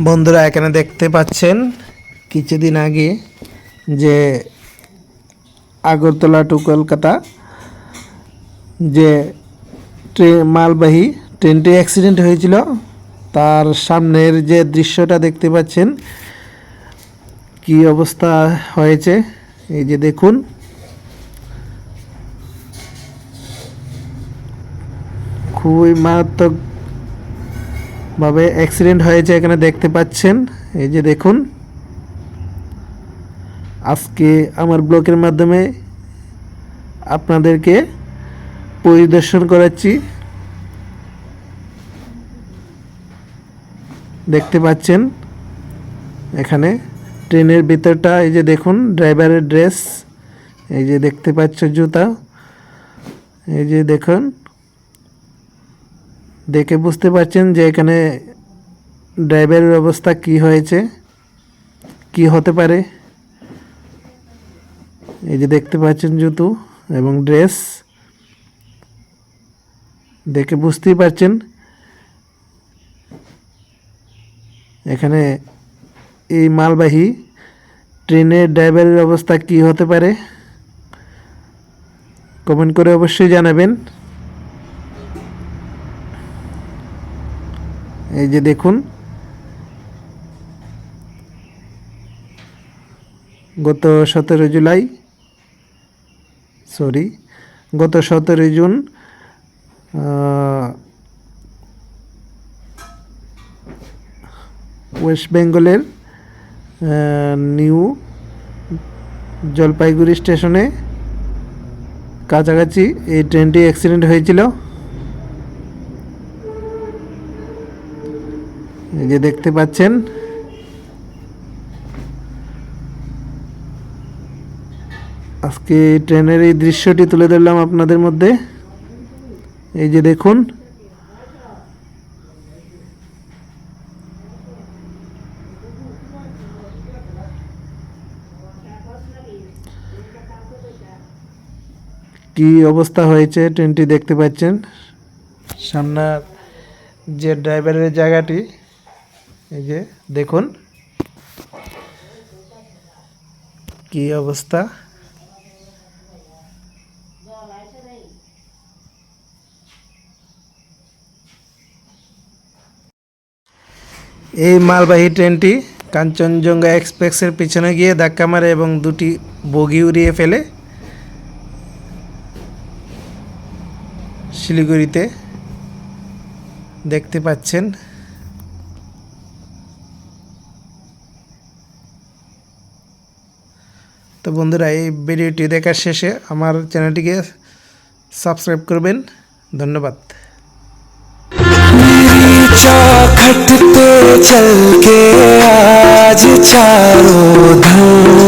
বন্ধুরা এখানে দেখতে পাচ্ছেন কিছুদিন আগে যে আগরতলা টু কলকাতা যে মালবাহী ট্রেনটি অ্যাক্সিডেন্ট হয়েছিল, তার সামনের যে দৃশ্যটা দেখতে পাচ্ছেন কি অবস্থা হয়েছে। এই যে দেখুন, খুবই মারাত্মক ভাবে অ্যাক্সিডেন্ট হয়েছে এখানে দেখতে পাচ্ছেন। এই যে দেখুন, আজকে আমার ব্লগের মাধ্যমে আপনাদেরকে পরিদর্শন করাচ্ছি। দেখতে পাচ্ছেন এখানে ট্রেনের ভিতরটা। এই যে দেখুন ড্রাইভারের ড্রেস, এই যে দেখতে পাচ্ছ জুতা, এই যে দেখুন, দেখে বুঝতে পারছেন যে এখানে ড্রাইভারের অবস্থা কি হয়েছে, কি হতে পারে। এই যে দেখতে পাচ্ছেন জুতো এবং ড্রেস, দেখে বুঝতেই পারছেন এখানে এই মালবাহী ট্রেনের ড্রাইভারের অবস্থা কি হতে পারে। কমেন্ট করে অবশ্যই জানাবেন। এই যে দেখুন, গত 17 জুন ওয়েস্ট বেঙ্গলের নিউ জলপাইগুড়ি স্টেশনে কাছাকাছি এই ট্রেনটি অ্যাক্সিডেন্ট হয়েছিল। এই যে দেখতে পাচ্ছেন, আজকে ট্রেনের এই দৃশ্যটি তুলে ধরলাম আপনাদের মধ্যে। এই যে দেখুন, কি অবস্থা হয়েছে ট্রেনটি দেখতে পাচ্ছেন। সামনের যে ড্রাইভারের জায়গাটি, এই যে দেখুন কি অবস্থা। এই মালবাহী ট্রেনটি কাঞ্চনজঙ্ঘা এক্সপ্রেসের পিছনে গিয়ে ধাক্কা মারে এবং দুটি বগি উড়িয়ে ফেলে শিলিগুড়িতে। দেখতে পাচ্ছেন। তো বন্ধুরা, এই ভিডিওটি দেখার শেষে আমার চ্যানেলটিকে সাবস্ক্রাইব করবেন। ধন্যবাদ। चौखट पे चल के आज चारों धाम